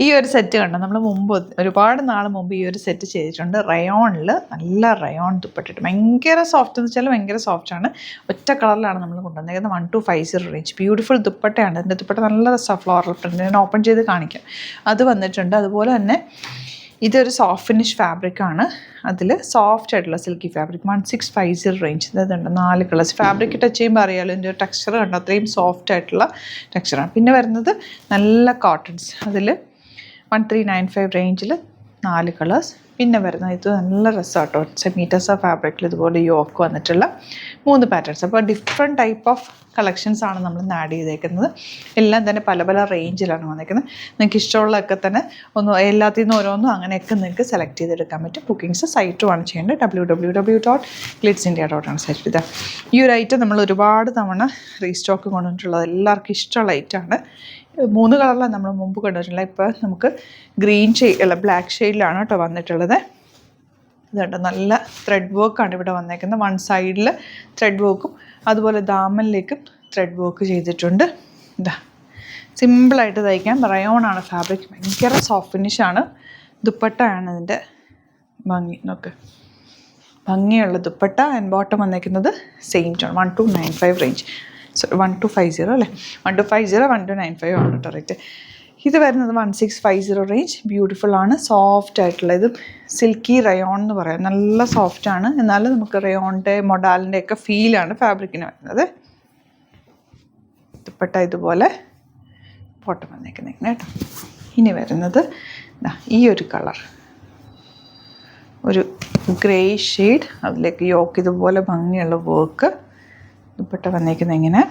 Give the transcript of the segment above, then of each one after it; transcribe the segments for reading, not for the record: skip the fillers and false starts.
ഈ ഒരു സെറ്റ് കണ്ടോ, നമ്മൾ മുമ്പ് ഒരുപാട് നാൾ മുമ്പ് ഈ ഒരു സെറ്റ് ചെയ്തിട്ടുണ്ട്. റയോണിൽ നല്ല റയോൺ ദുപ്പട്ടിട്ട് ഭയങ്കര സോഫ്റ്റ് എന്ന് വെച്ചാൽ ഭയങ്കര സോഫ്റ്റാണ്. ഒറ്റ കളറിലാണ് നമ്മൾ കൊണ്ടുവന്നേക്കുന്നത്. 1250 റേഞ്ച്. ബ്യൂട്ടിഫുൾ ദുപ്പട്ടയാണ്. ഇതിൻ്റെ ദുപ്പട്ട നല്ല രസമാണ്. ഫ്ലോറൽ പ്രിൻ്റ് ഞാൻ ഓപ്പൺ ചെയ്ത് കാണിക്കാം. അത് വന്നിട്ടുണ്ട്. അതുപോലെ തന്നെ ഇതൊരു സോഫ്റ്റ് ഫിനിഷ് ഫാബ്രിക്കാണ്. അതിൽ സോഫ്റ്റ് ആയിട്ടുള്ള സിൽക്കി ഫാബ്രിക് 1650 റേഞ്ച്. ഇതുണ്ട് 4 കളേഴ്സ്. ഫാബ്രിക് ടച്ച് ചെയ്യുമ്പോൾ അറിയാമല്ലോ ഇതിൻ്റെ ഒരു ടെക്സ്ചർ കണ്ടോ, അത്രയും സോഫ്റ്റ് ആയിട്ടുള്ള ടെക്സ്ചറാണ്. പിന്നെ വരുന്നത് നല്ല കോട്ടൺസ്. അതിൽ 1395 റേഞ്ചിൽ 4 കളേഴ്സ്. പിന്നെ വരുന്നത് ഇത് നല്ല രസമാട്ടോ, സെമീറ്റസ ഫാബ്രിക്കിൽ ഇതുപോലെ യോക്ക് വന്നിട്ടുള്ള 3 പാറ്റേൺസ്. അപ്പോൾ ഡിഫറെൻറ്റ് ടൈപ്പ് ഓഫ് കളക്ഷൻസ് ആണ് നമ്മൾ ഇന്ന് ആഡ് ചെയ്തേക്കുന്നത്. എല്ലാം തന്നെ പല പല റേഞ്ചിലാണ് വന്നേക്കുന്നത്. നിങ്ങൾക്ക് ഇഷ്ടമുള്ളതൊക്കെ തന്നെ എല്ലാത്തിൽ നിന്നും ഓരോന്നും അങ്ങനെയൊക്കെ നിങ്ങൾക്ക് സെലക്ട് ചെയ്തെടുക്കാൻ പറ്റും. ബുക്കിംഗ്സ് സൈറ്റുമാണ് ചെയ്യേണ്ടത്. www.glitzindia.com സെറ്റ് ചെയ്താൽ ഈ ഒരു ഐറ്റം നമ്മൾ ഒരുപാട് തവണ റീസ്റ്റോക്ക് കൊണ്ടുവന്നിട്ടുള്ളത്. എല്ലാവർക്കും ഇഷ്ടമുള്ള ഐറ്റമാണ്. 3 കളറിലാണ് നമ്മൾ മുമ്പ് കൊണ്ടുവന്നിട്ടുള്ളത്. ഇപ്പോൾ നമുക്ക് ഗ്രീൻ ബ്ലാക്ക് ഷെയ്ഡിലാണ് കേട്ടോ വന്നിട്ടുള്ളത്. ഇതുണ്ട് നല്ല ത്രെഡ് വർക്കാണ് ഇവിടെ വന്നേക്കുന്നത്. വൺ സൈഡിൽ ത്രെഡ് വർക്കും അതുപോലെ ദാമനിലേക്കും ത്രെഡ് വർക്ക് ചെയ്തിട്ടുണ്ട്. ഇതാ സിമ്പിളായിട്ട് തയ്ക്കാം. റയോണാണ് ഫാബ്രിക്. ഭയങ്കര സോഫ്റ്റ് ഫിനിഷാണ്. ദുപ്പട്ടയാണ് ഇതിൻ്റെ ഭംഗി. നോക്ക്, ഭംഗിയുള്ള ദുപ്പട്ട. ആൻഡ് ബോട്ടം വന്നേക്കുന്നത് സെയിം ടോൺ 1295 റേഞ്ച്. 1250 അല്ലേ, 1250 1295 ആണ് കേട്ടോ റേറ്റ്. ഇത് വരുന്നത് 1650 റേഞ്ച്. ബ്യൂട്ടിഫുൾ ആണ്, സോഫ്റ്റ് ആയിട്ടുള്ള. ഇത് സിൽക്കി റയോൺ എന്ന് പറയാം. നല്ല സോഫ്റ്റ് ആണ്, എന്നാലും നമുക്ക് റയോണിൻ്റെ മൊഡാലിൻ്റെ ഒക്കെ ഫീലാണ് ഫാബ്രിക്കിന് വരുന്നത്. ദുപ്പട്ട ഇതുപോലെ ബോട്ടം വന്നേക്കുന്നത് കേട്ടോ. ഇനി വരുന്നത് ഈ ഒരു കളർ, ഒരു ഗ്രേ ഷെയ്ഡ്. അതിലേക്ക് യോക്ക് ഇതുപോലെ ഭംഗിയുള്ള വർക്ക്. ദുപ്പട്ട വന്നേക്കുന്നത് ഇങ്ങനെ.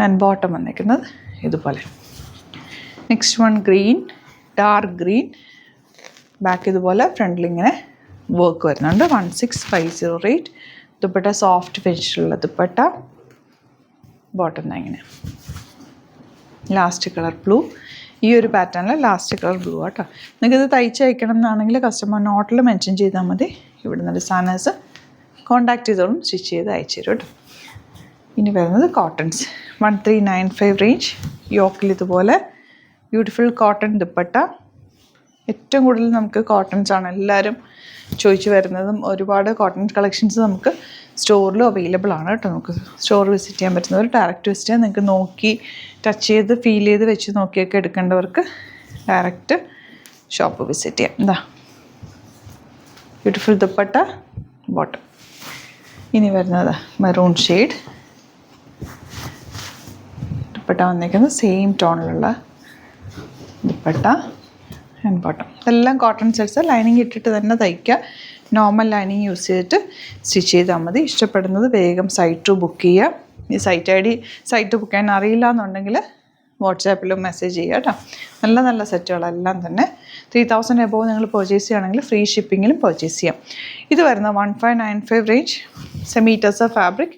ആൻഡ് ബോട്ടം വന്നേക്കുന്നത് ഇതുപോലെ. Next one green, dark green. Back ഇതുപോലെ ഫ്രണ്ടിലിങ്ങനെ വർക്ക് വരുന്നുണ്ട്. 1650 റേറ്റ്. ദുപ്പട്ട സോഫ്റ്റ് ഫിനിഷിലുള്ള ദുപ്പട്ട. ബോട്ടം ഇങ്ങനെ. Last colour blue. ഈ ഒരു പാറ്റേണിൽ ലാസ്റ്റ് കളർ ബ്ലൂ ആട്ടോ. നിങ്ങൾക്കിത് തയ്ച്ച് അയക്കണം എന്നാണെങ്കിൽ കസ്റ്റമർ നോട്ടിൽ മെൻഷൻ ചെയ്താൽ മതി. ഇവിടുന്ന് ഡിസൈനേഴ്സ് കോൺടാക്ട് ചെയ്തോളും, സ്റ്റിച്ച് ചെയ്ത് അയച്ചു തരും കേട്ടോ. ഇനി വരുന്നത് കോട്ടൺസ് 1395 റേഞ്ച്. യോക്കിൽ ഇതുപോലെ ബ്യൂട്ടിഫുൾ കോട്ടൺ ദുപ്പട്ട. ഏറ്റവും കൂടുതൽ നമുക്ക് കോട്ടൺസ് ആണ് എല്ലാവരും ചോദിച്ചു വരുന്നതും. ഒരുപാട് കോട്ടൺ കളക്ഷൻസ് നമുക്ക് സ്റ്റോറിലും അവൈലബിൾ ആണ് കേട്ടോ. നമുക്ക് സ്റ്റോർ വിസിറ്റ് ചെയ്യാൻ പറ്റുന്നവർ ഡയറക്റ്റ് വിസിറ്റ് ചെയ്യാൻ. നിങ്ങൾക്ക് നോക്കി ടച്ച് ചെയ്ത് ഫീൽ ചെയ്ത് വെച്ച് നോക്കിയൊക്കെ എടുക്കേണ്ടവർക്ക് ഡയറക്റ്റ് ഷോപ്പ് വിസിറ്റ് ചെയ്യാം. എന്താ ബ്യൂട്ടിഫുൾ ദുപ്പട്ട, ബോട്ടം. ഇനി വരുന്നത് മെറൂൺ ഷെയ്ഡ്. ദുപ്പട്ട വന്നിരിക്കുന്നത് സെയിം ടോണിലുള്ള ദുപ്പട്ട ആൻഡ് ബോട്ടം. ഇതെല്ലാം കോട്ടൺ സെറ്റ്സ്. ലൈനിങ് ഇട്ടിട്ട് തന്നെ തയ്ക്കുക. നോർമൽ ലൈനിങ് യൂസ് ചെയ്തിട്ട് സ്റ്റിച്ച് ചെയ്താൽ മതി. ഇഷ്ടപ്പെടുന്നത് വേഗം സൈറ്റ് ബുക്ക് ചെയ്യുക. ഈ സൈറ്റ് ബുക്ക് ചെയ്യാൻ അറിയില്ല എന്നുണ്ടെങ്കിൽ വാട്സാപ്പിലും മെസ്സേജ് ചെയ്യുക കേട്ടോ. നല്ല നല്ല സെറ്റുകളെല്ലാം തന്നെ 3000 എബോവ് നിങ്ങൾ പർച്ചേസ് ചെയ്യുകയാണെങ്കിൽ ഫ്രീ ഷിപ്പിങ്ങിലും പർച്ചേസ് ചെയ്യാം. ഇത് വരുന്ന 1595 റേഞ്ച്. സെമീറ്റസ ഫാബ്രിക്.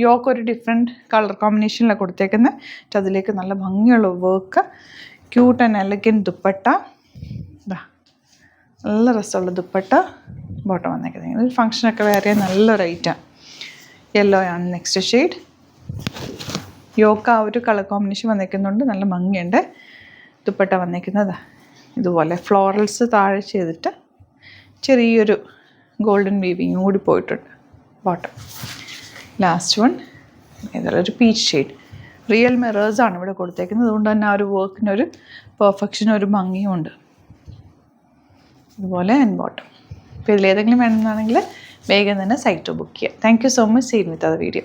യോക്ക് ഒരു ഡിഫറെൻറ്റ് കളർ കോമ്പിനേഷനിലാണ് കൊടുത്തേക്കുന്നത്. അതിലേക്ക് നല്ല ഭംഗിയുള്ള work. Cute and elegant dupatta. നല്ല രസമുള്ള ദുപ്പട്ട. ബോട്ടം വന്നേക്കുന്നത് ഒരു ഫങ്ഷനൊക്കെ വേറെ നല്ലൊരു ഐറ്റമാണ്. യെല്ലോ ആണ് നെക്സ്റ്റ് ഷെയ്ഡ്. യോക്ക് ആ ഒരു കളർ കോമ്പിനേഷൻ വന്നേക്കുന്നുണ്ട്. നല്ല ഭംഗിയുണ്ട്. ദുപ്പട്ട വന്നേക്കുന്നത് ഇതുപോലെ ഫ്ലോറൽസ് താഴെ ചെയ്തിട്ട് ചെറിയൊരു ഗോൾഡൻ വീവിങ് കൂടി പോയിട്ടുണ്ട്. ബോട്ടം. ലാസ്റ്റ് വൺ ഏതായാലും പീച്ച് ഷെയ്ഡ്. റിയൽ മിറേഴ്സാണ് ഇവിടെ കൊടുത്തേക്കുന്നത്. അതുകൊണ്ട് തന്നെ ആ ഒരു വർക്കിനൊരു പെർഫെക്ഷനും ഒരു ഭംഗിയും ഉണ്ട്. ഇതുപോലെ ആൻഡ് ബോട്ടം. അപ്പോൾ ഇതിലേതെങ്കിലും വേണമെന്നാണെങ്കിൽ വേഗം തന്നെ സൈറ്റ് ബുക്ക് ചെയ്യുക. Thank you so much. Seen with അത് വീഡിയോ.